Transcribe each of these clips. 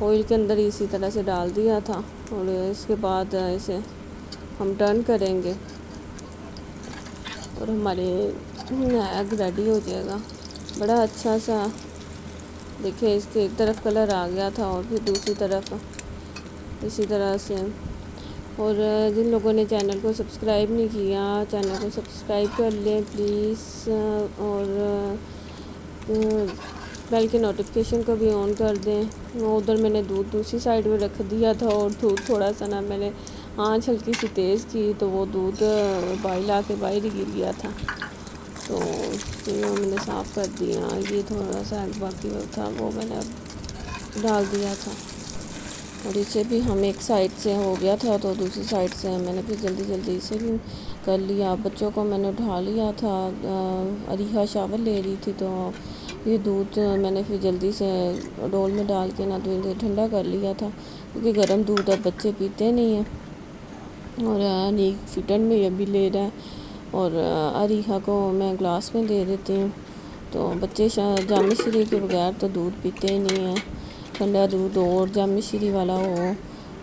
Oil کے اندر اسی طرح سے ڈال دیا تھا، اور اس کے بعد اسے ہم ٹرن کریں گے اور ہمارے ایگ ریڈی ہو جائے گا۔ بڑا اچھا سا دیکھیں، اس کے ایک طرف کلر آ گیا تھا اور پھر دوسری طرف اسی طرح سے۔ اور جن لوگوں نے چینل کو سبسکرائب نہیں کیا، چینل کو سبسکرائب کر لیں پلیز، اور بیل کے نوٹیفیکیشن کو بھی آن کر دیں۔ ادھر میں نے دودھ دوسری سائڈ میں رکھ دیا تھا، اور دودھ تھوڑا سا نا میں نے آنچ ہلکی سی تیز کی تو وہ دودھ بائل آ کے باہر ہی گر گیا تھا، تو یہ میں نے صاف کر دیا۔ یہ تھوڑا سا باقی تھا وہ میں نے ڈال دیا تھا، اور اسے بھی ہم ایک سائڈ سے ہو گیا تھا تو دوسری سائڈ سے میں نے پھر جلدی جلدی اسے بھی کر لیا۔ بچوں کو میں نے اٹھا لیا تھا، عریحہ شاور لے رہی تھی، تو یہ دودھ میں نے پھر جلدی سے ڈول میں ڈال کے نا تو ٹھنڈا کر لیا تھا، کیونکہ گرم دودھ اب بچے پیتے نہیں ہیں۔ اور نیک فٹن میں یہ بھی لے رہا ہے، اور عریحہ کو میں گلاس میں دے دیتی ہوں، تو بچے جامع شیریں کے بغیر تو دودھ پیتے ہی نہیں ہیں۔ ٹھنڈا دودھ اور جامع شیریں والا ہو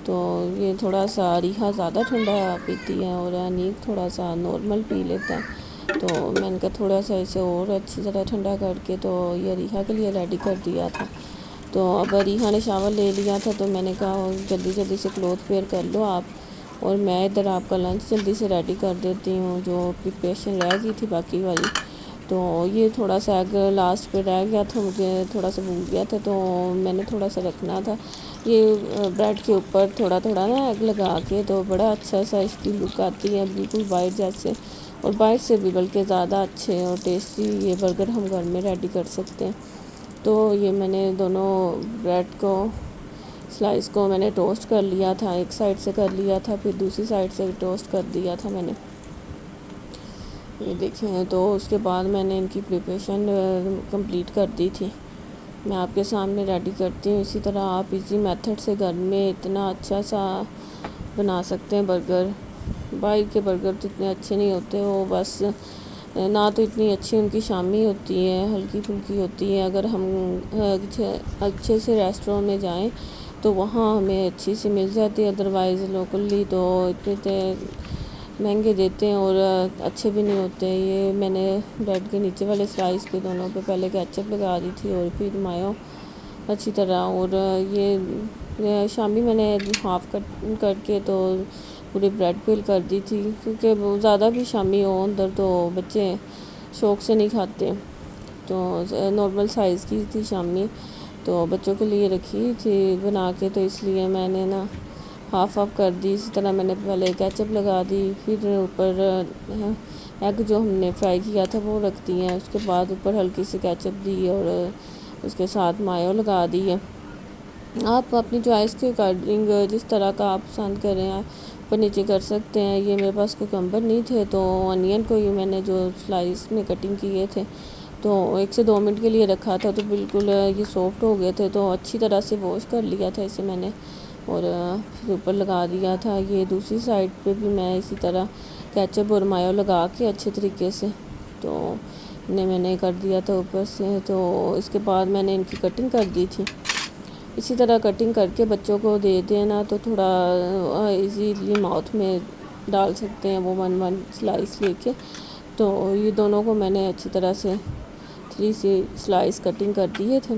تو یہ تھوڑا سا عریحہ زیادہ ٹھنڈا پیتی ہے اور نیک تھوڑا سا نارمل پی لیتا ہے، تو میں نے کہا تھوڑا سا اسے اور اچھی طرح ٹھنڈا کر کے تو یہ عریحہ کے لیے ریڈی کر دیا تھا۔ تو اب عریحہ نے شاور لے لیا تھا، تو میں نے کہا جلدی جلدی سے کلوتھ ویئر کر لو آپ، اور میں ادھر آپ کا لنچ جلدی سے ریڈی کر دیتی ہوں جو پریپریشن رہ گئی تھی باقی والی۔ تو یہ تھوڑا سا ایگ لاسٹ پہ رہ گیا تھا، مجھے تھوڑا سا بھول گیا تھا، تو میں نے تھوڑا سا رکھنا تھا۔ یہ بریڈ کے اوپر تھوڑا تھوڑا نا ایگ لگا کے تو بڑا اچھا سا اس کی لک آتی ہے، بالکل وائٹ جیسے، اور بائٹ سے بھی بلکہ زیادہ اچھے اور ٹیسٹی یہ برگر ہم گھر میں ریڈی کر سکتے ہیں۔ تو یہ میں نے دونوں بریڈ کو سلائس کو میں نے ٹوسٹ کر لیا تھا، ایک سائڈ سے کر لیا تھا، پھر دوسری سائڈ سے ٹوسٹ کر دیا تھا میں نے، یہ دیکھیں۔ تو اس کے بعد میں نے ان کی پریپریشن کمپلیٹ کر دی تھی، میں آپ کے سامنے ریڈی کرتی ہوں۔ اسی طرح آپ ایزی میتھڈ سے گھر میں اتنا اچھا سا بنا سکتے ہیں برگر۔ باہر کے برگر تو اتنے اچھے نہیں ہوتے، وہ بس نہ تو اتنی اچھی ان کی شامی ہوتی ہے، ہلکی پھلکی ہوتی ہے۔ اگر ہم اچھے سے ریسٹورینٹ میں جائیں تو وہاں ہمیں اچھی سی مل جاتی ہے، ادروائز لوکلی تو اتنے مہنگے دیتے ہیں اور اچھے بھی نہیں ہوتے۔ یہ میں نے بریڈ کے نیچے والے سلائس پہ دونوں پہ پہلے کیچپ لگا دی تھی اور پھر مایو اچھی طرح، اور یہ شامی میں نے ہاف کر کے تو پوری بریڈ پل کر دی تھی، کیونکہ زیادہ بھی شامی ہو اندر تو بچے شوق سے نہیں کھاتے، تو نارمل سائز کی تھی شامی، تو بچوں کے لیے رکھی تھی بنا کے، تو اس لیے میں نے نا ہاف کر دی۔ اسی طرح میں نے پہلے کیچپ لگا دی، پھر اوپر ایگ جو ہم نے فرائی کیا تھا وہ رکھ دی ہیں، اس کے بعد اوپر ہلکی سی کیچپ دی اور اس کے ساتھ مایو لگا دی ہے۔ آپ اپنی چوائس کے اکارڈنگ جس طرح کا آپ پسند کریں اوپر نیچے کر سکتے ہیں۔ یہ میرے پاس کوکمبر نہیں تھے، تو انین کو ہی میں نے جو سلائس میں کٹنگ کیے تھے تو 1 سے 2 منٹ کے لیے رکھا تھا، تو بالکل یہ سافٹ ہو گئے تھے، تو اچھی طرح سے واش کر لیا تھا اسے میں نے، اور پھر اوپر لگا دیا تھا۔ یہ دوسری سائڈ پہ بھی میں اسی طرح کیچپ اور مایو لگا کے اچھے طریقے سے تو انہیں میں نے کر دیا تھا اوپر سے۔ تو اس کے بعد میں نے ان کی کٹنگ کر دی تھی، اسی طرح کٹنگ کر کے بچوں کو دے دینا تو تھوڑا ایزیلی ماؤتھ میں ڈال سکتے ہیں وہ 1 سلائس لے کے۔ تو یہ دونوں کو میں نے اچھی طرح سے 3 سلائس کٹنگ کر دیے تھے۔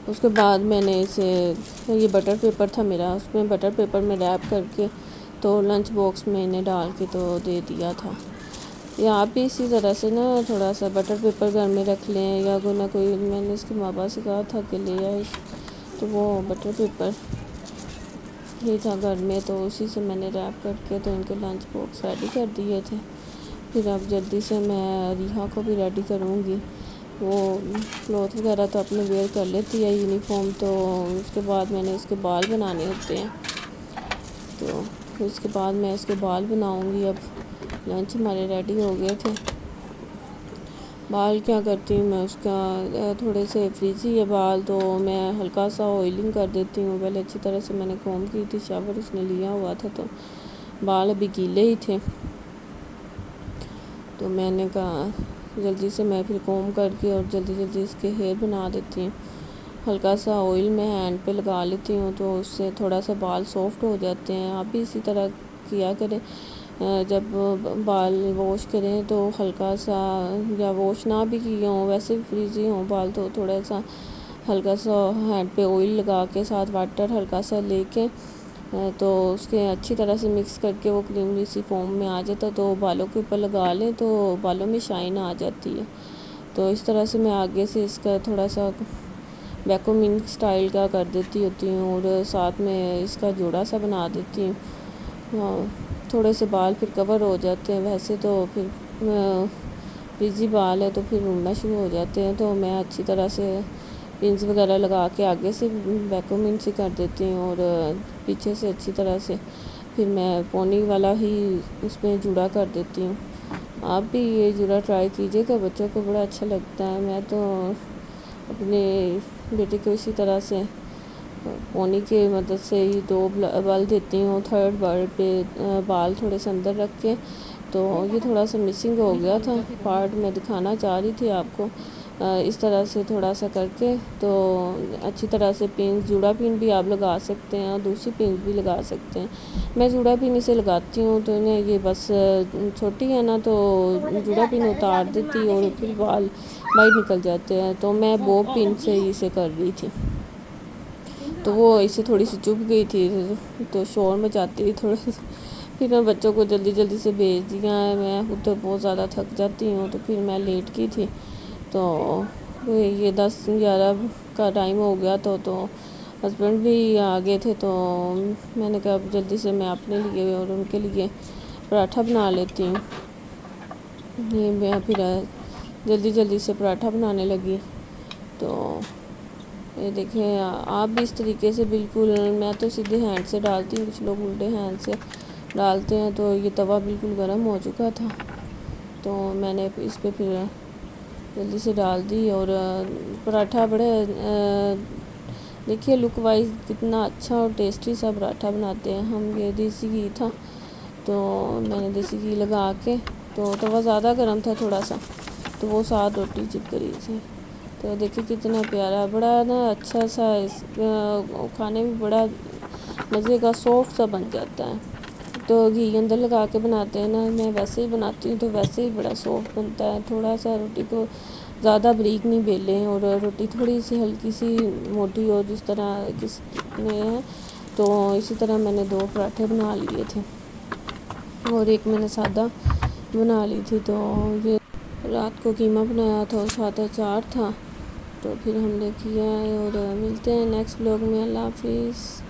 اس کے بعد میں نے اسے، یہ بٹر پیپر تھا میرا، اس میں بٹر پیپر میں ریپ کر کے تو لنچ باکس میں انہیں ڈال کے تو دے دیا تھا۔ یا آپ بھی اسی طرح سے نا تھوڑا سا بٹر پیپر گھر میں رکھ لیں، یا کوئی نہ کوئی، میں نے اس کے ماں باپ سے کہا تھا کہ لے آئے تو وہ بٹر پیپر ہی تھا گھر میں، تو اسی سے میں نے ریپ کر کے تو ان کے لنچ باکس ریڈی کر دیے تھے۔ پھر اب جلدی سے میں عریحہ کو بھی ریڈی کروں گی، وہ کلوتھ وغیرہ تو اپنے ویئر کر لیتی ہے یونیفارم، تو اس کے بعد میں نے اس کے بال بنانے ہوتے ہیں، تو پھر اس کے بعد میں اس کے بال بناؤں گی۔ اب لنچ ہمارے ریڈی ہو گئے تھے۔ بال کیا کرتی ہوں میں، اس کا تھوڑے سے فریزی ہے بال، تو میں ہلکا سا آئلنگ کر دیتی ہوں، پہلے اچھی طرح سے میں نے کوم کی تھی، شاور اس نے لیا ہوا تھا تو بال ابھی گیلے ہی تھے، تو میں نے کہا جلدی سے میں پھر کوم کر کے اور جلدی جلدی اس کے ہیئر بنا دیتی ہوں۔ ہلکا سا آئل میں ہینڈ پہ لگا لیتی ہوں تو اس سے تھوڑا سا بال سافٹ ہو جاتے ہیں. آپ بھی اسی طرح کیا کریں. جب بال واش کریں تو ہلکا سا، یا واش نہ بھی کیے ہوں ویسے بھی فریزی ہوں بال، تو تھوڑا سا ہلکا سا ہینڈ پہ آئل لگا کے ساتھ واٹر ہلکا سا لے کے تو اس کے اچھی طرح سے مکس کر کے وہ کریمی سی فوم میں آ جاتا ہے تو بالوں کے اوپر لگا لیں تو بالوں میں شائن آ جاتی ہے. تو اس طرح سے میں آگے سے اس کا تھوڑا سا ویکومنگ سٹائل کا کر دیتی ہوتی ہوں اور ساتھ میں اس کا جوڑا سا بنا دیتی ہوں. تھوڑے سے بال پھر کور ہو جاتے ہیں، ویسے تو پھر فریزی بال ہے تو پھر اڑنا شروع ہو جاتے ہیں، تو میں اچھی طرح سے پنس وغیرہ لگا کے آگے سے ویکومنگ سے کر دیتی ہوں اور پیچھے سے اچھی طرح سے پھر میں پونی والا ہی اس میں جوڑا کر دیتی ہوں. آپ بھی یہ جوڑا ٹرائی کیجیے گا، بچوں کو بڑا اچھا لگتا ہے. میں تو اپنے بیٹے کو اسی طرح سے پونی کے مدد سے ہی 2 بال دیتی ہوں، 3rd بال پہ بال تھوڑے سے اندر رکھ کے. تو یہ تھوڑا سا مسنگ ہو گیا تھا پارٹ، میں دکھانا چاہ رہی تھی آپ کو. اس طرح سے تھوڑا سا کر کے تو اچھی طرح سے پنس، جوڑا پن بھی آپ لگا سکتے ہیں اور دوسری پنس بھی لگا سکتے ہیں. میں جوڑا پن اسے لگاتی ہوں تو انہیں یہ بس چھوٹی ہے نا تو جوڑا پن اتار دیتی اور پھر بال باہر نکل جاتے ہیں، تو میں بو پن سے ہی اسے کر رہی تھی. تو وہ اسے تھوڑی سی چبھ گئی تھی تو شور مچاتی تھی تھوڑا سا. پھر میں بچوں کو جلدی جلدی سے بھیج دیا ہے. میں خود تو بہت زیادہ تھک جاتی ہوں تو پھر میں لیٹ کی تھی. تو یہ 10-11 کا ٹائم ہو گیا تو ہسبینڈ بھی آ گئے تھے تو میں نے کہا اب جلدی سے میں اپنے لیے اور ان کے لیے پراٹھا بنا لیتی ہوں. یہ میں پھر جلدی جلدی سے پراٹھا بنانے لگی. تو یہ دیکھیں آپ بھی اس طریقے سے بالکل، میں تو سیدھے ہینڈ سے ڈالتی ہوں، کچھ لوگ الٹے ہینڈ سے ڈالتے ہیں. تو یہ توا بالکل گرم ہو چکا تھا تو میں نے اس پہ پھر جلدی سے ڈال دی. اور پراٹھا بڑے دیکھیے لک وائز کتنا اچھا اور ٹیسٹی سا پراٹھا بناتے ہیں ہم. یہ دیسی گھی تھا تو میں نے دیسی گھی لگا کے، تو توا زیادہ گرم تھا تھوڑا سا، تو وہ 7 روٹی چپک رہی تھی. تو دیکھیے کتنا پیارا، بڑا نا اچھا سا کھانے میں بڑا مزے کا سافٹ سا بن جاتا ہے. تو گھی اندر لگا کے بناتے ہیں نا، میں ویسے ہی بناتی ہوں تو ویسے ہی بڑا سافٹ بنتا ہے. تھوڑا سا روٹی کو زیادہ بریک نہیں بیلیں اور روٹی تھوڑی سی ہلکی سی موٹی ہو جس طرح کس میں ہے. تو اسی طرح میں نے 2 پراٹھے بنا لیے تھے اور ایک میں نے سادہ بنا لی تھی. تو یہ رات کو قیمہ بنایا تھا اور ساتھ اچار تھا، تو پھر ہم نے کیا ہے. اور ملتے ہیں نیکسٹ ولاگ میں. اللہ حافظ.